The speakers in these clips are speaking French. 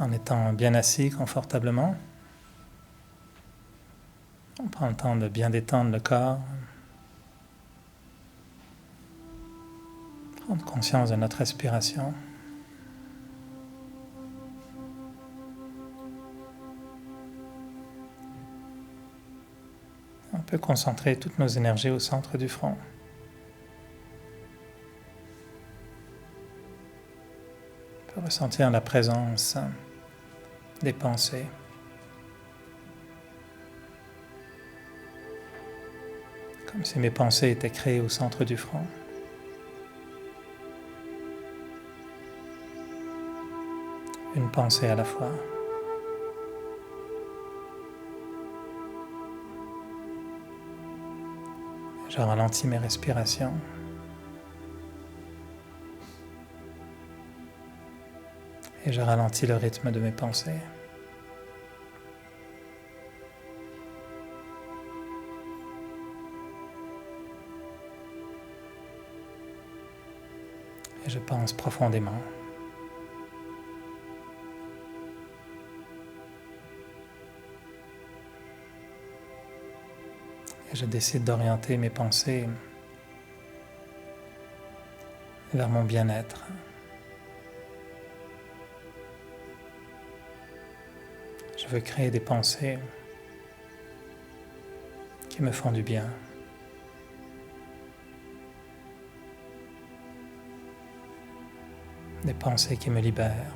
en étant bien assis confortablement. On prend le temps de bien détendre le corps, prendre conscience de notre respiration. On peut concentrer toutes nos énergies au centre du front. On peut ressentir la présence des pensées. Comme si mes pensées étaient créées au centre du front. Une pensée à la fois. Je ralentis mes respirations. Et je ralentis le rythme de mes pensées. Et je pense profondément. Et je décide d'orienter mes pensées vers mon bien-être. Je veux créer des pensées qui me font du bien. Des pensées qui me libèrent.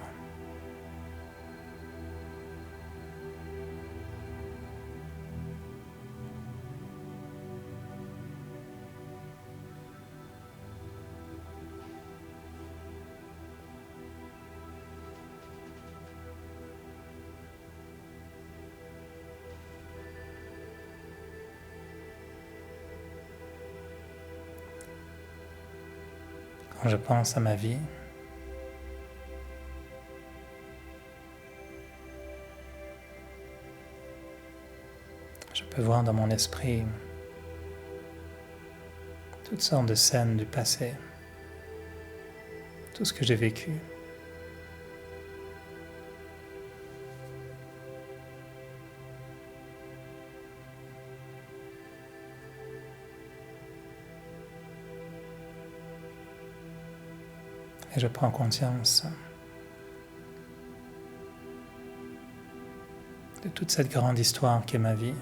Quand je pense à ma vie, je peux voir dans mon esprit toutes sortes de scènes du passé, tout ce que j'ai vécu. Et je prends conscience de toute cette grande histoire qu'est ma vie.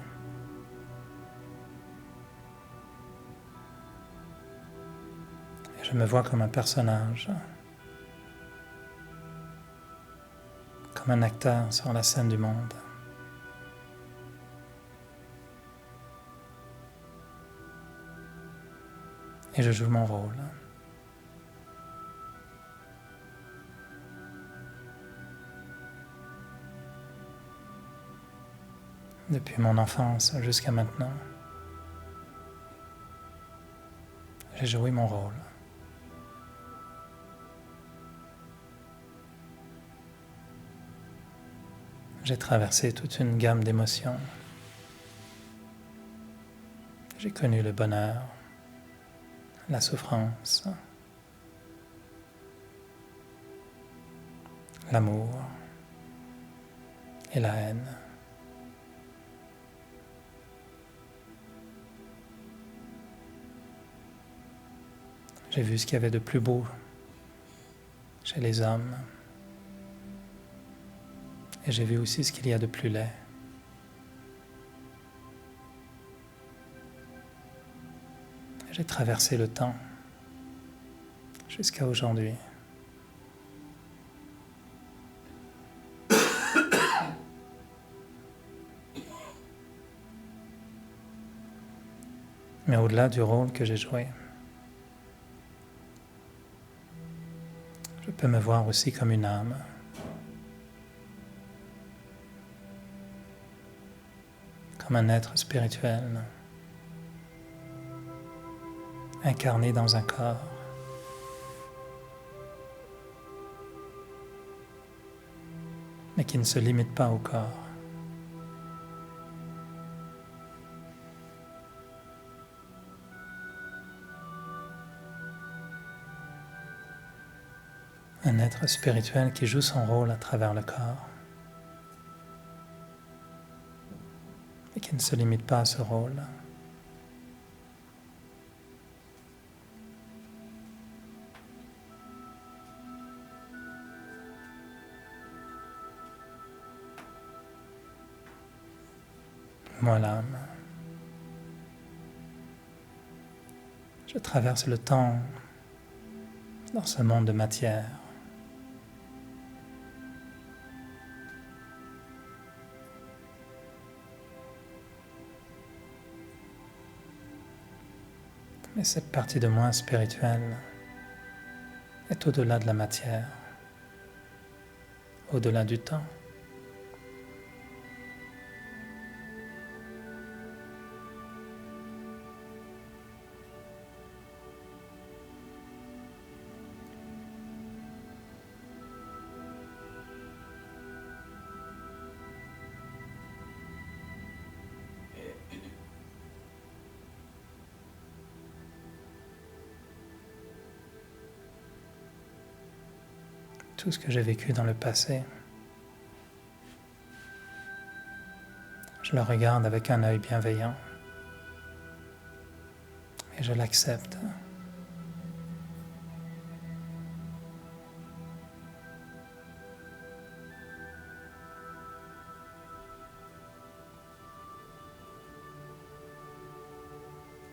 Et je me vois comme un personnage, comme un acteur sur la scène du monde. Et je joue mon rôle. Depuis mon enfance jusqu'à maintenant, j'ai joué mon rôle. J'ai traversé toute une gamme d'émotions. J'ai connu le bonheur, la souffrance, l'amour et la haine. J'ai vu ce qu'il y avait de plus beau chez les hommes. Et j'ai vu aussi ce qu'il y a de plus laid. J'ai traversé le temps jusqu'à aujourd'hui. Mais au-delà du rôle que j'ai joué, je peux me voir aussi comme une âme. Comme un être spirituel, incarné dans un corps. Mais qui ne se limite pas au corps. Un être spirituel qui joue son rôle à travers le corps et qui ne se limite pas à ce rôle. Moi, l'âme, je traverse le temps dans ce monde de matière. Mais cette partie de moi spirituelle est au-delà de la matière, au-delà du temps. Tout ce que j'ai vécu dans le passé, je le regarde avec un œil bienveillant et je l'accepte.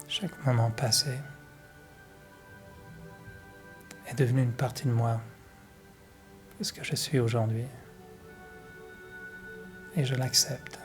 Chaque moment passé est devenu une partie de moi, de ce que je suis aujourd'hui, et je l'accepte.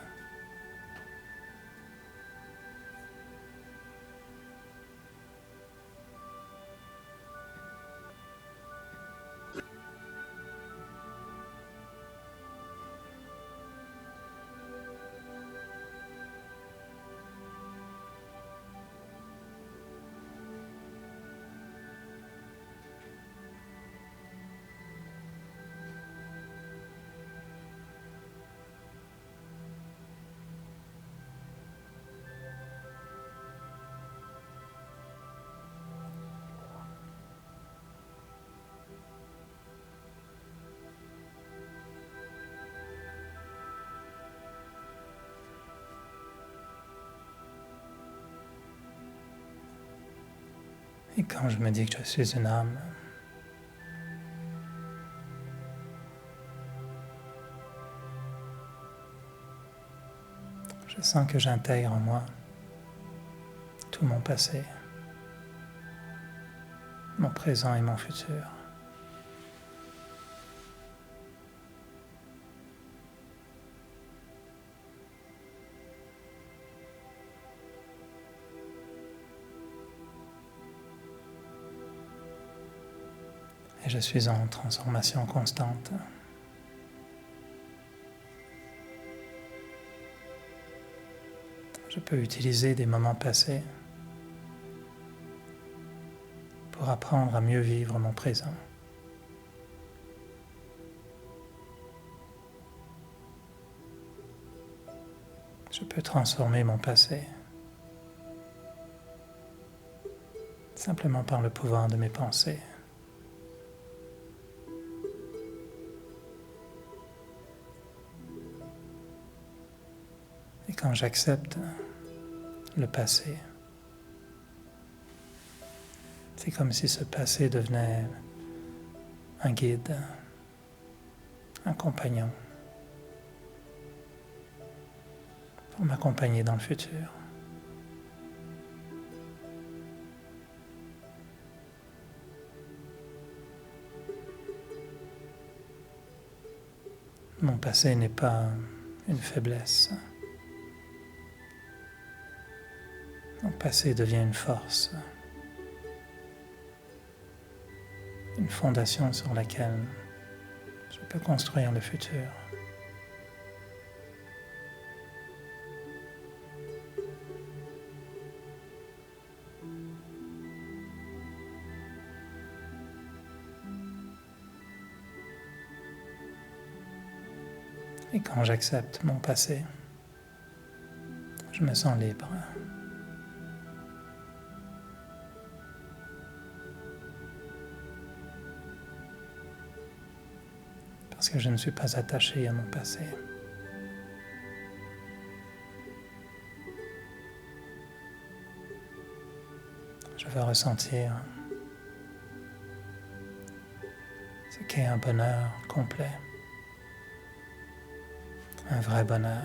Et quand je me dis que je suis une âme, je sens que j'intègre en moi tout mon passé, mon présent et mon futur. Et je suis en transformation constante. Je peux utiliser des moments passés pour apprendre à mieux vivre mon présent. Je peux transformer mon passé simplement par le pouvoir de mes pensées. Et quand j'accepte le passé, c'est comme si ce passé devenait un guide, un compagnon, pour m'accompagner dans le futur. Mon passé n'est pas une faiblesse. Mon passé devient une force, une fondation sur laquelle je peux construire le futur. Et quand j'accepte mon passé, je me sens libre. parce que je ne suis pas attaché à mon passé. Je veux ressentir ce qu'est un bonheur complet, un vrai bonheur.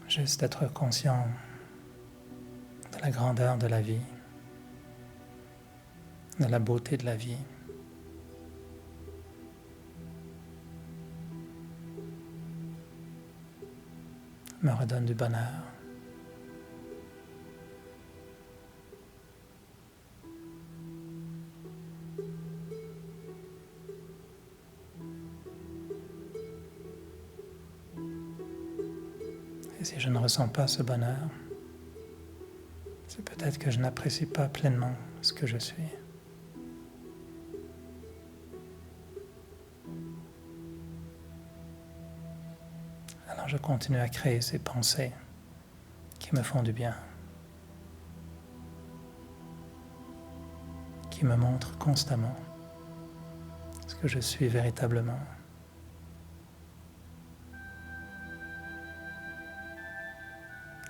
Juste être conscient de la grandeur de la vie, de la beauté de la vie. Me redonne du bonheur. Et si je ne ressens pas ce bonheur, c'est peut-être que je n'apprécie pas pleinement ce que je suis. Alors je continue à créer ces pensées qui me font du bien, qui me montrent constamment ce que je suis véritablement.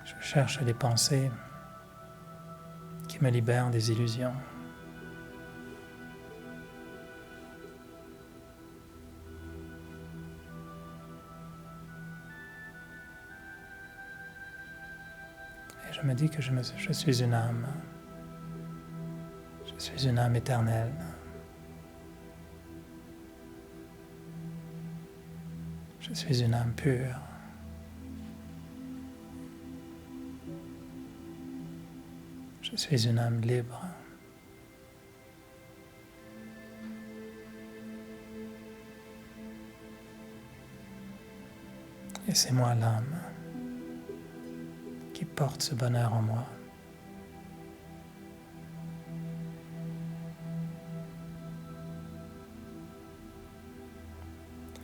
Je cherche des pensées qui me libèrent des illusions. Et je me dis que je suis une âme. Je suis une âme éternelle. Je suis une âme pure. Je suis une âme libre. Et c'est moi l'âme qui porte ce bonheur en moi.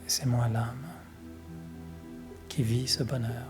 Et c'est moi l'âme qui vit ce bonheur.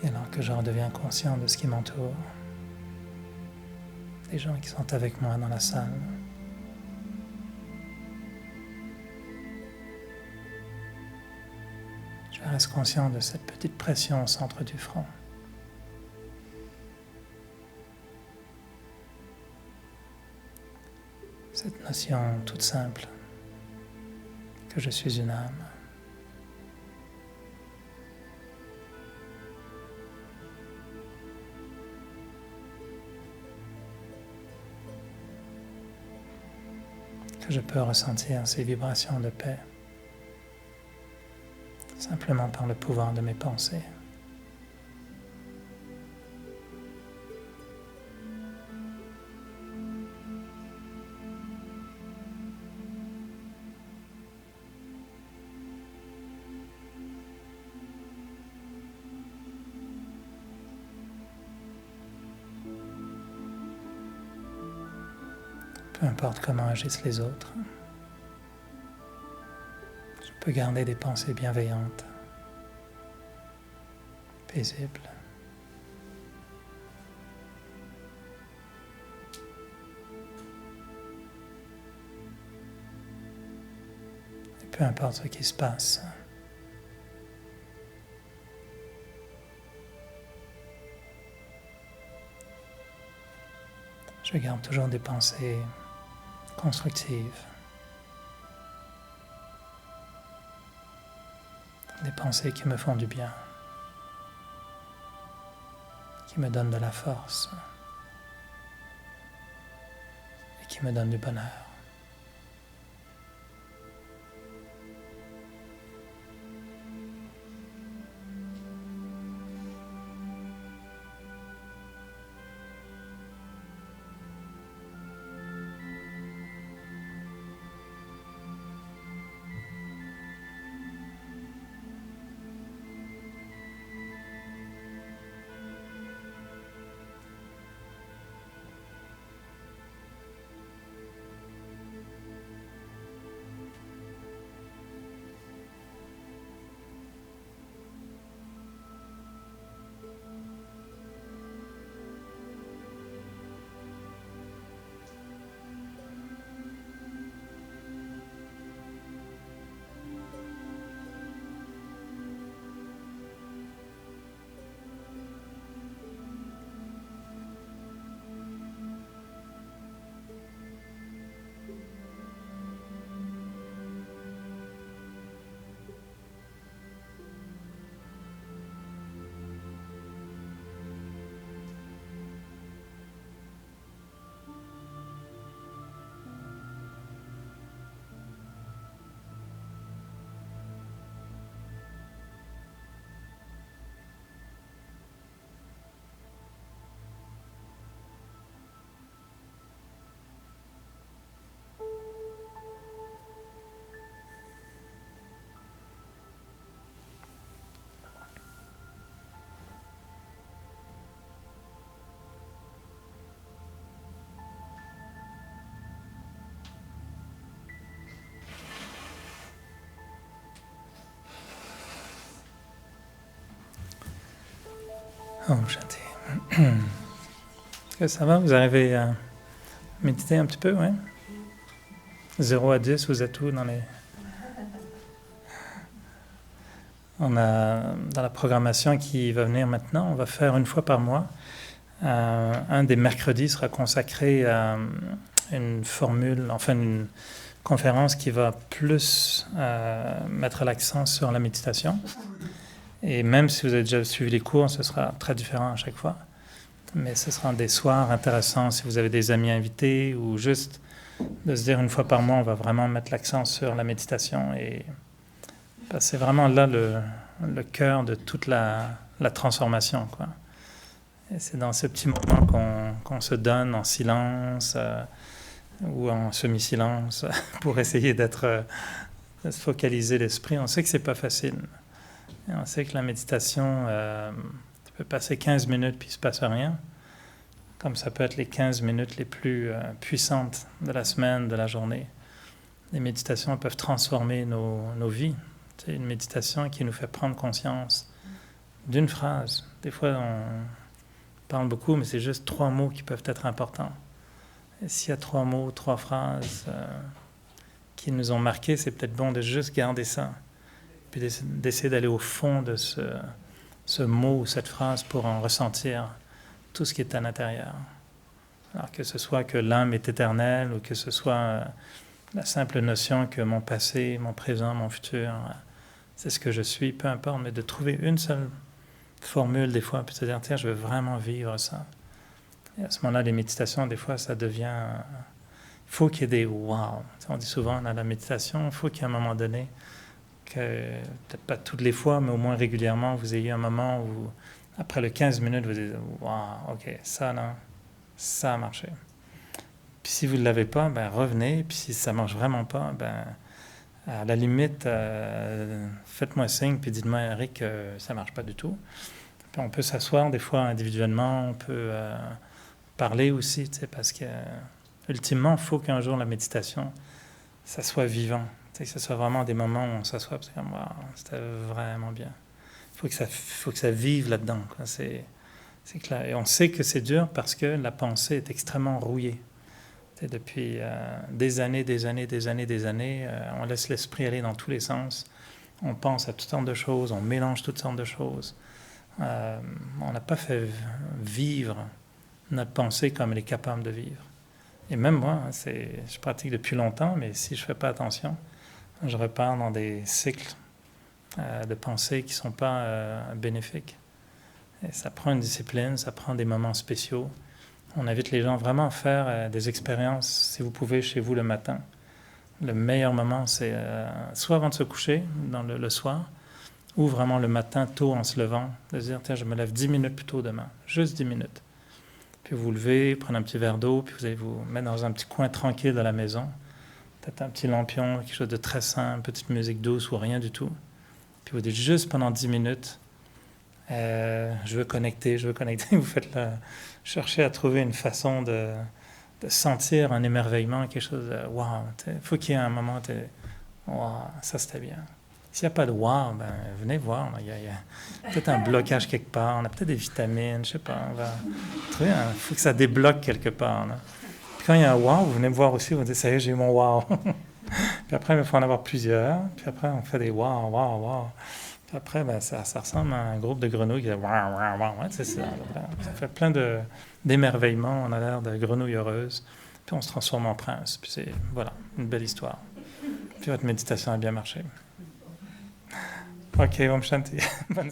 Et alors que je redeviens conscient de ce qui m'entoure, des gens qui sont avec moi dans la salle, je reste conscient de cette petite pression au centre du front. Cette notion toute simple que je suis une âme. Que je peux ressentir ces vibrations de paix simplement par le pouvoir de mes pensées. Peu importe comment agissent les autres, je peux garder des pensées bienveillantes, paisibles. Et peu importe ce qui se passe, je garde toujours des pensées constructives, des pensées qui me font du bien, qui me donnent de la force et qui me donnent du bonheur. Om Shanti. Est-ce que ça va? Vous arrivez à méditer un petit peu, ouais? 0 à 10, vous êtes où dans les... On a, dans la programmation qui va venir maintenant, on va faire une fois par mois. Un des mercredis sera consacré à une formule, enfin une conférence qui va plus mettre l'accent sur la méditation. Et même si vous avez déjà suivi les cours, ce sera très différent à chaque fois. Mais ce sera des soirs intéressants si vous avez des amis invités ou juste de se dire une fois par mois, on va vraiment mettre l'accent sur la méditation. Et c'est vraiment là le cœur de toute la transformation, quoi. Et c'est dans ce petit moment qu'on se donne en silence ou en semi-silence pour essayer de se focaliser l'esprit. On sait que c'est pas facile. Et on sait que la méditation, tu peux passer 15 minutes puis il ne se passe rien. Comme ça peut être les 15 minutes les plus puissantes de la semaine, de la journée. Les méditations peuvent transformer nos vies. C'est une méditation qui nous fait prendre conscience d'une phrase. Des fois, on parle beaucoup, mais c'est juste 3 mots qui peuvent être importants. Et s'il y a 3 mots, 3 phrases qui nous ont marqués, c'est peut-être bon de juste garder ça. Puis d'essayer d'aller au fond de ce mot ou cette phrase pour en ressentir tout ce qui est à l'intérieur. Alors que ce soit que l'âme est éternelle ou que ce soit la simple notion que mon passé, mon présent, mon futur, c'est ce que je suis, peu importe, mais de trouver une seule formule des fois, puis de se dire, tiens, je veux vraiment vivre ça. Et à ce moment-là, les méditations, des fois, ça devient... Il faut qu'il y ait des « wow ». On dit souvent dans la méditation, il faut qu'il y ait un moment donné que, peut-être pas toutes les fois, mais au moins régulièrement, vous ayez un moment où, après les 15 minutes, vous dites « wow, ok, ça là, ça a marché ». Puis si vous ne l'avez pas, ben revenez, puis si ça ne marche vraiment pas, ben à la limite, faites-moi signe, puis dites-moi, Eric, ça ne marche pas du tout. Puis on peut s'asseoir des fois individuellement, on peut parler aussi, parce que ultimement, il faut qu'un jour la méditation, ça soit vivant. Que ce soit vraiment des moments où on s'assoit, parce que wow, c'était vraiment bien. Il faut que ça vive là-dedans, quoi. C'est clair. Et on sait que c'est dur parce que la pensée est extrêmement rouillée. Depuis des années, on laisse l'esprit aller dans tous les sens. On pense à toutes sortes de choses, on mélange toutes sortes de choses. On n'a pas fait vivre notre pensée comme elle est capable de vivre. Et même moi, je pratique depuis longtemps, mais si je ne fais pas attention, je repars dans des cycles de pensée qui ne sont pas bénéfiques. Et ça prend une discipline, ça prend des moments spéciaux. On invite les gens vraiment à faire des expériences, si vous pouvez, chez vous le matin. Le meilleur moment, c'est soit avant de se coucher, le soir, ou vraiment le matin, tôt en se levant, de se dire, tiens, je me lève 10 minutes plus tôt demain, juste 10 minutes. Puis vous vous levez, prenez un petit verre d'eau, puis vous allez vous mettre dans un petit coin tranquille de la maison. Peut-être un petit lampion, quelque chose de très simple, petite musique douce ou rien du tout. Puis vous dites juste pendant 10 minutes, je veux connecter. Vous faites cherchez à trouver une façon de sentir un émerveillement, quelque chose de wow. Il faut qu'il y ait un moment de wow, ça c'était bien. S'il n'y a pas de wow, ben, venez voir. Il y a peut-être un blocage quelque part. On a peut-être des vitamines, je ne sais pas. On va trouver. Il faut que ça débloque quelque part. Là. Puis quand il y a un wow, vous venez me voir aussi. Vous dites, ça y est, j'ai eu mon wow. Puis après, il faut en avoir plusieurs. Puis après, on fait des wow. Puis après, ben, ça ressemble à un groupe de grenouilles qui dit wow. Ouais, c'est ça. Ça fait plein d'émerveillements. On a l'air de grenouilles heureuses. Puis on se transforme en prince. Puis c'est, voilà, une belle histoire. Puis votre méditation a bien marché. Ok, Om Shanti. Bonne